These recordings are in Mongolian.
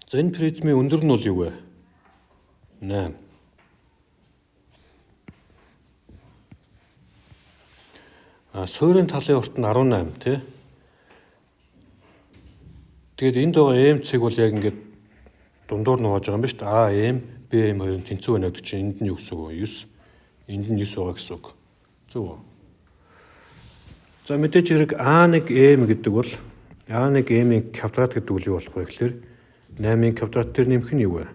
За энэ призмийн өндөр нь бол юу вэ? 8. Суурийн талын урт нь 18 тий. Тэгээд энд байгаа м-цэг бол яг ингээд дундуур нугааж байгаа юм ба шүү дээ. АМ, БМ хоёр нь тэнцүү байна гэдэг чинь энд нь юу гэсэн үг вэ? 9. Энд нь 9 байгаа гэсэн үг. Зөв үү? За мэдээж хэрэг А1М гэдэг бол А1М-ийн квадрат гэдэг үл юу болох вэ гэхээр 8-ийн квадрат дээр нэмэх нь юу вэ?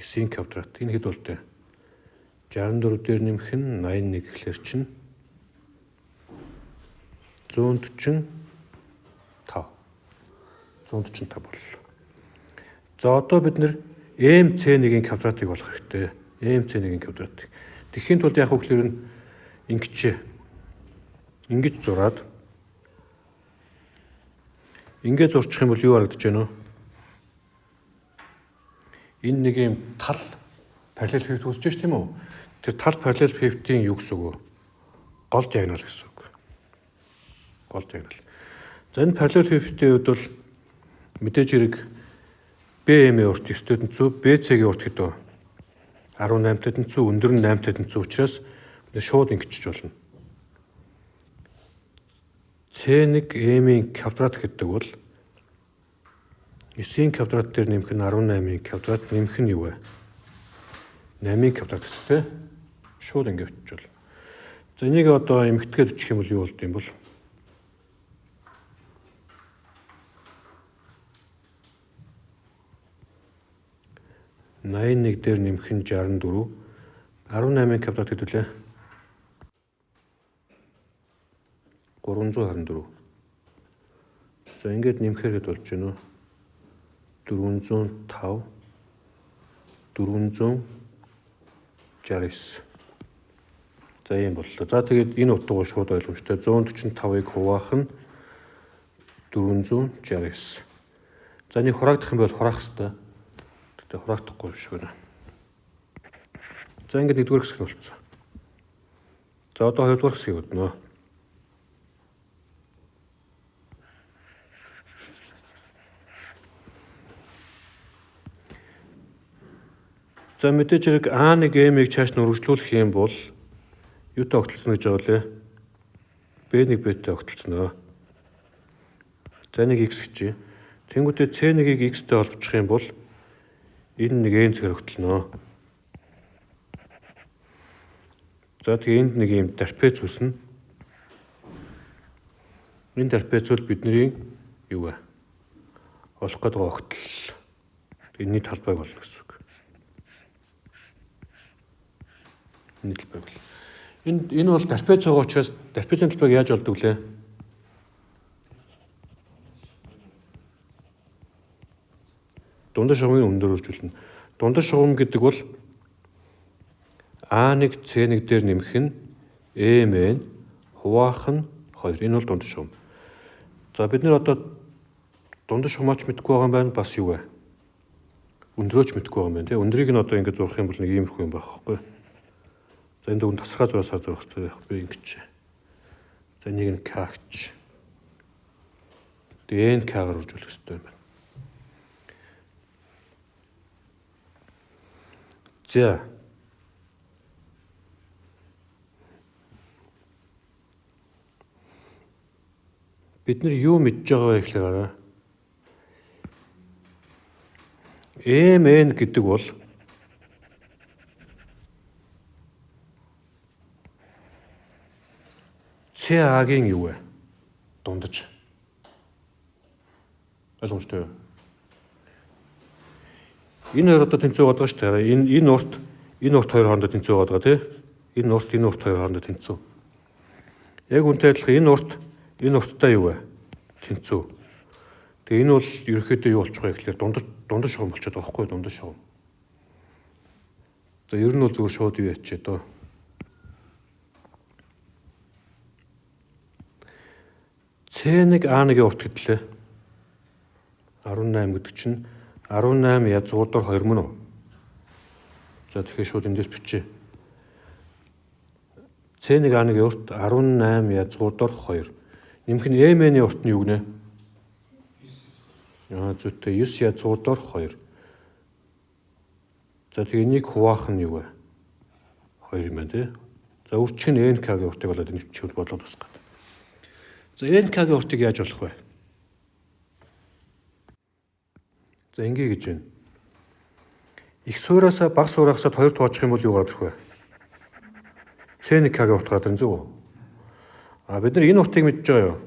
9-ийн квадрат. Энэ хэд бол тээ? 64 дээр нэмэх нь 81 гэхэлэр чинь 145. 145 боллоо. За одоо бид нэр МЦ1-ийн квадратыг болох хэрэгтэй. МЦ1-ийн квадратыг. Тэхийн тулд яг хөглөр нь ингэж зураад ингээд зурчих юм бол юу харагдаж байна вэ? Энэ нэг юм тал параллел пивот үүсэж байна тийм үү? Тэр тал параллел пивотын юу гэсэн үг вэ? Гол диагонал гэсэн үг. Гол диагонал. За энэ параллел пивотын хувьд бол мэдээж хэрэг БМ-ийн урт 9 тэнцүү, БЦ-ийн урт хэд вэ? 18 тэнцүү, өндөр нь 8 тэнцүү учраас шууд ингэчих болно. C1М-ийн квадрат гэдэг бол 9-ийн квадрат дээр нэмэх нь 18-ийн квадрат, нэмэх нь юу вэ? 8-ийн квадрат гэсэн тийм. Шууд ингэ өччих болно. За энийг одоо эмхэтгээд өччих юм бол юу болд юм бол? Нэг дээр нэмэх нь 64. 18-ийн квадрат хэдүүлээ? 324. За ингээд нэмэхээр хэд болж байна вэ? 405, 469. За ийм боллоо. За тэгээд энэ утга шууд ойлгомжтой. 145-ыг хуваах нь 469. За энийг хураагдах юм бол хураах хэрэгтэй. Тэгтээ хураагдахгүй биш гэнэ. За ингээд нэгдүгээр хэсэг нь болцсон. За одоо хоёрдугаар хэсгийг бодно. За мэдээж хэрэг А1М-ийг цааш нь үргэлжлүүлэх юм бол юутай огтлцсон гэж байгаа лээ? B1 B-тэй огтлцсноо. За нэг x гэж. Тэнгүүтээ C1-ийг x-тэй холбочих юм бол энэ нэг n зэрэг огтлноо. За тэгээ энд нэг юм трапез үүснэ. Энэ трапез бол бидний юу вэ? Олох гэдэг огтл. Энэний талбайг олно гэсэн үг. Энэ бол трапез байгаа учраас трапезын талбайг яаж олдог лээ? Дундаж шугамыг өндөрүүлжүүлнэ. Дундаж шугам гэдэг бол А1 C1 дээр нэмэх нь МН хуваах нь 2. Энэ бол дундаж шугам. За бид нэр одоо дундаж шугамаач мэдгүй байгаа юм байна. Бас юу вэ? Өндрөөч мэдгүй байгаа юм байна. Тэ өндрийг нь одоо ингэж зурах юм бол нэг иймэрхүү юм байх байхгүй. За энэ дүн тасархай зураасаар зурах хэрэгтэй байх би ингэж. За нэг нь К гэж. Тэгээ N К-гаар үржүүлэх хэрэгтэй юм байна. За. Бид нар юу мэдж байгаа вэ гэхээр MN гэдэг бол CA-гийн юу вэ? Дундаж. Ойлгомжтой юу? Энэ хоёр одоо тэнцүү байгаа шүү дээ. Энэ урт хоёр хоорондоо тэнцүү байгаа тий. Энэ урт хоёр хоорондоо тэнцүү. Яг үнтэй адилхан энэ урттай юу вэ? Тэнцүү. Тэгээ энэ бол ерөөхдөө юу болчих вэ гэхээр дундаж шугам болчиход байгаа байхгүй дундаж шугам. За ер нь бол зүгээр шууд юу ячээ дөө. C1 A1-ийн урт гэтлээ. 18 гэдэг чинь 18 язгуурдаар 2 мөн үү? За тэгэхээр шууд эндээс бичээ. C1 A1-ийн урт 18 язгуурдаар 2. Нэмэх нь MN-ийн урт нь юу гэнэ? Зүйтэй 9 язгуурдаар 2. За тэгээ энийг хуваах нь юу вэ? 2 юм байна тий. За үрчиг нь НК-гийн уртыг болоод энэ чиглэл бодлого тусгаад. За НК-гийн уртыг яаж болох вэ? За ингээ гэж байна. Их суураас бага суурахсад 2 тоочих юм бол юу гарах вэ? ЦНК-гийн урт гардаг зүг үү? Бид нар энэ уртыг мэдж байгаа юу?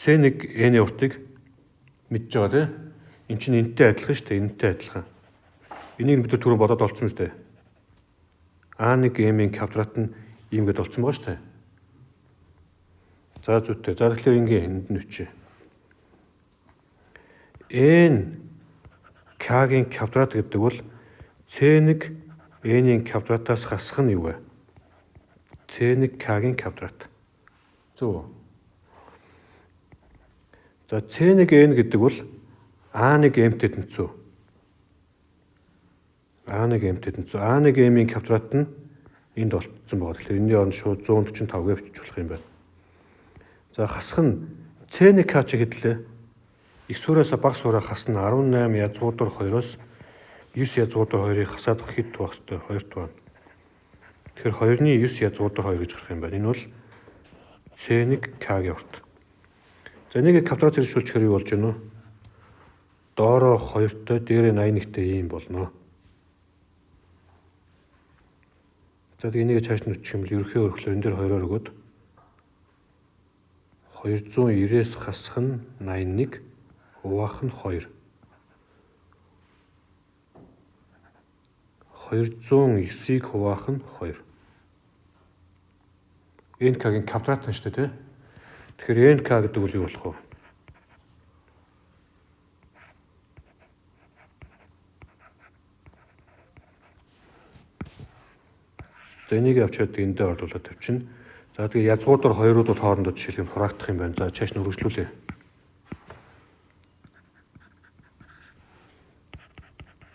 C1 N-ийн уртыг мэдж байгаа тийм. Энд чинь энэтэй адилхан шүү дээ. Энэтэй адилхан. Энийг бид түрүү бодоод олцсон мэт. A1 M-ийн квадрат нь ийм гэд олцсон байгаа шүү дээ. За зүйтэй. За тэгэхээр ингээ энд нь үчээ. N K-гийн квадрат гэдэг бол C1 N-ийн квадратаас хасах нь юу вэ? C1 K-гийн квадрат. Зөв. За C1 N гэдэг бол A1 M-тэй тэнцүү. A1 M-тэй тэнцүү. A1 M-ийн квадрат нь энд олцсон байгаа. Тэгэхээр энэний оронд шууд 145-гээ бичиж болох юм байна. За хасах нь C1 K ч гэдлээ. Их суураас бага суураа хасна 18 язгуурдаар 2-оос 9 язгуурдаар 2-ыг хасаад хэд байх вэ? 2 байна. Тэгэхээр 2-ны 9 язгуурдаар 2 гэж гарах юм байна. Энэ бол C1 K-гийн урт. За энийг квадрат зэрэгшүүлчихээр юу болж байна вэ? Доороо 2-той, дээрээ 81-тэй ийм болно. За тэгээ энийг цааш нь үчих юм бол ерөнхий өргөлөөр энэ дээр 2-оор өгөөд 290-ээс хасах нь 81, хуваах нь 2. 209-ийг хуваах нь 2. НК-гийн квадрат нь шүү дээ тий. Тэгэхээр НК гэдэг үл юу болох вэ? За энийг авчиад эндээ орлуулад тавьчихна. За тэгээ язгуурдаар 2-ууд хоорондоо жишээлбэл хураагдах юм байна. За чааш нь үргэлжлүүлээ.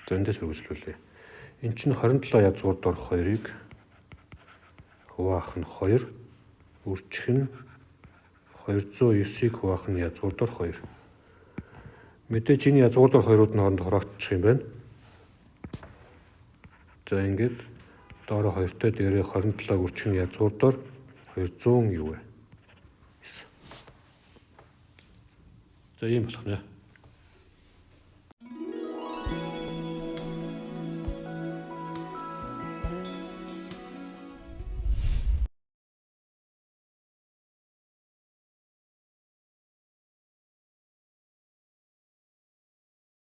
За эндээс үргэлжлүүлээ. Эн чинь 27 язгуурдаар 2-ыг хуваах нь 2, үрчих нь 209-ийг хуваах нь язгуурдаар 2. Мэдээж энэ язгуурдаар 2-ууд нь хоорондоо хураагдчих юм байна. За ингээд доороо 2-той дээрээ 27 үрчих нь язгуурдаар 200 юу вэ? За ийм болох нэ.